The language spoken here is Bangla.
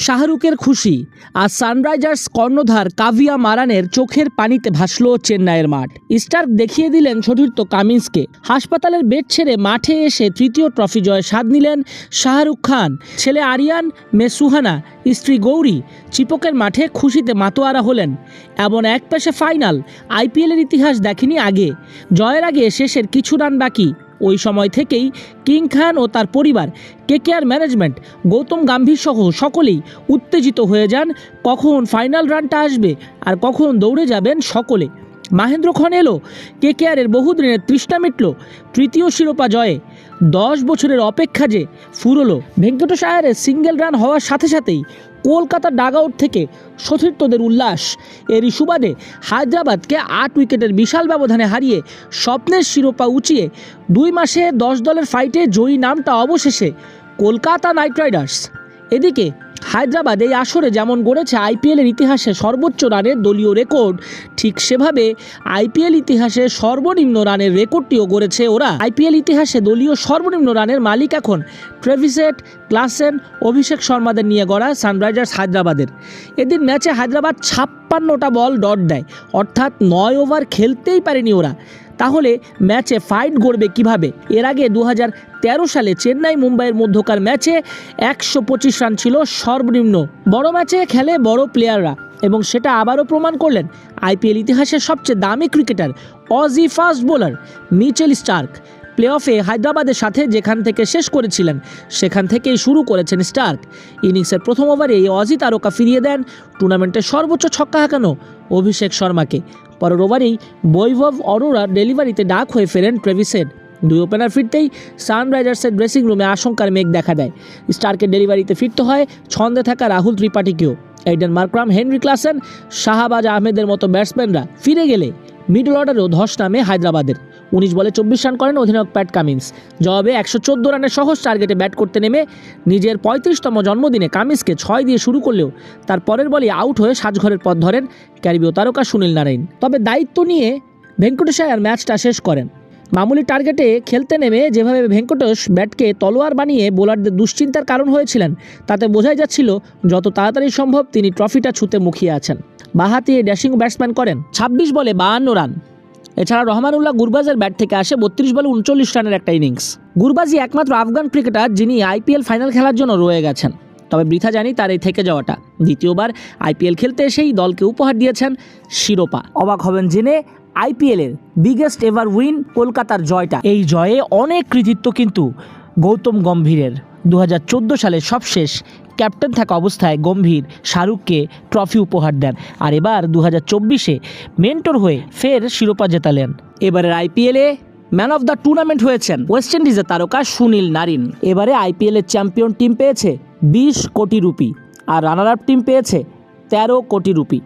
শাহরুখের খুশি আর সানরাইজার্স কর্ণধার কাভিয়া মারানের চোখের পানিতে ভাসল চেন্নাইয়ের মাঠ। স্টার্ক দেখিয়ে দিলেন সতীর্থ কামিন্সকে। হাসপাতালের বেড ছেড়ে মাঠে এসে তৃতীয় ট্রফি জয়ে স্বাদ নিলেন শাহরুখ খান। ছেলে আরিয়ান, মেয়ে সুহানা, স্ত্রী গৌরী চিপকের মাঠে খুশিতে মাতোয়ারা হলেন। এমন এক পেশে ফাইনাল আইপিএলের ইতিহাস দেখেনি আগে। জয়ের আগে শেষের কিছু রান বাকি। ওই সময় থেকেই কিং খান ও তার পরিবার, কেকেআর ম্যানেজমেন্ট, গৌতম গম্ভীর সহ সকলেই উত্তেজিত হয়ে যান কখন ফাইনাল রানটা আসবে আর কখন দৌড়ে যাবেন সকলে। মহেন্দ্রক্ষণ এলো, কেকেআরের বহুদিনের তৃষ্ণা মিটল তৃতীয় শিরোপা জয়ে। 10 বছরের অপেক্ষা যে ফুরলো। ভেঙ্কটেশ আয়ারের সিঙ্গেল রান হওয়ার সাথে সাথেই কলকাতার ডাগআউট থেকে সতীর্থদের উল্লাস। এরই সুবাদে হায়দ্রাবাদকে 8 উইকেটের বিশাল ব্যবধানে হারিয়ে স্বপ্নের শিরোপা উঁচিয়ে 2 মাসে 10 দলের ফাইটে জয়ী নামটা অবশেষে কলকাতা নাইট রাইডার্স। এদিকে হায়দ্রাবাদ এই আসরে যেমন গড়েছে আইপিএলের ইতিহাসে সর্বোচ্চ রানের দলীয় রেকর্ড, ঠিক সেভাবে আইপিএল ইতিহাসে সর্বনিম্ন রানের রেকর্ডটিও গড়েছে ওরা। আইপিএল ইতিহাসে দলীয় সর্বনিম্ন রানের মালিক এখন ট্রেভিস হেড, ক্লাসেন, অভিষেক শর্মাদের নিয়ে গড়া সানরাইজার্স হায়দ্রাবাদের। এদিন ম্যাচে হায়দ্রাবাদ 56টা বল ডট দেয়, অর্থাৎ 9 ওভার খেলতেই পারেনি ওরা। তাহলে ম্যাচে ফাইট গড়বে কিভাবে? এর আগে 2013 সালে চেন্নাই মুম্বাইয়ের মধ্যকার ম্যাচে 125 রান ছিল সর্বনিম্ন। বড় ম্যাচে খেলে বড় প্লেয়াররা, এবং সেটা আবারও প্রমাণ করলেন আইপিএল ইতিহাসের সবচেয়ে দামি cricketer Aussie fast bowler Mitchell Starc. Play অফে হায়দ্রাবাদের সাথে যেখান থেকে শেষ করেছিলেন সেখান থেকেই শুরু করেছেন স্টার্ক। ইনিংসের প্রথম ওভারে এই অজি তারকা ফিরিয়ে দেন টুর্নামেন্টের সর্বোচ্চ ছক্কা হাঁকানো অভিষেক শর্মাকে। পরের ওভারেই বৈভব অরোরার ডেলিভারিতে ডাক হয়ে ফেরেন ট্রেভিস হেড। 2 ওপেনার ফিরতেই সানরাইজার্সের ড্রেসিং রুমে আশঙ্কার মেঘ দেখা দেয়। স্টার্কের ডেলিভারিতে ফিরতে হয় ছন্দে থাকা রাহুল ত্রিপাঠীকেও। Aiden Markram, Heinrich Klaasen, Shahbaz আহমেদের মতো ব্যাটসম্যানরা ফিরে গেলে মিডল অর্ডারেও ধস নামে হায়দ্রাবাদের। 19 বলে 24 রান করেন অধিনায়ক প্যাট কামিন্স। জবাবে 114 রানের সহজ টার্গেটে ব্যাট করতে নেমে নিজের 35তম জন্মদিনে কামিন্সকে 6 দিয়ে শুরু করলেও তার পরের বলে আউট হয়ে সাজঘরের পথ ধরেন ক্যারিবীয় তারকা সুনীল নারাইন। তবে দায়িত্ব নিয়ে ভেঙ্কটেশ আয়ার ম্যাচটা শেষ করেন। মামুলি টার্গেটে খেলতে নেমে যেভাবে ভেঙ্কটেশ ব্যাটকে তলোয়ার বানিয়ে বোলারদের দুশ্চিন্তার কারণ হয়েছিলেন, তাতে বোঝাই যাচ্ছিল যত তাড়াতাড়ি সম্ভব তিনি ট্রফিটা ছুঁতে মুখিয়ে আছেন। বাঁহাতি ড্যাশিং ব্যাটসম্যান করেন 26 বলে 52 রান। এছাড়া রহমানুল্লাহ গুরবাজের ব্যাট থেকে আসে 32 বলে 39 রানের একটা ইনিংস। গুরবাজি একমাত্র আফগান ক্রিকেটার যিনি আইপিএল ফাইনাল খেলার জন্য রয়ে গেছেন। তবে বৃথা জানি তার এই থেকে যাওয়াটা। দ্বিতীয়বার আইপিএল খেলতে এসেই দলকে উপহার দিয়েছেন শিরোপা। অবাক হবেন জেনে আইপিএলের বিগেস্ট এভার উইন কলকাতার জয়টা। এই জয়ে অনেক কৃতিত্ব কিন্তু গৌতম গম্ভীরের। 2014 সালে সবশেষ ক্যাপ্টেন থাকা অবস্থায় গম্ভীর শাহরুখকে ট্রফি উপহার দেন, আর এবার 2024-এ মেন্টর হয়ে ফের শিরোপা জেতালেন। এবারের আইপিএলে ম্যান অফ দ্য টুর্নামেন্ট হয়েছেন ওয়েস্ট ইন্ডিজের তারকা সুনীল নারিন। এবারে আইপিএলের চ্যাম্পিয়ন টিম পেয়েছে 20 কোটি রুপি আর রানার আপ টিম পেয়েছে 13 কোটি রুপি।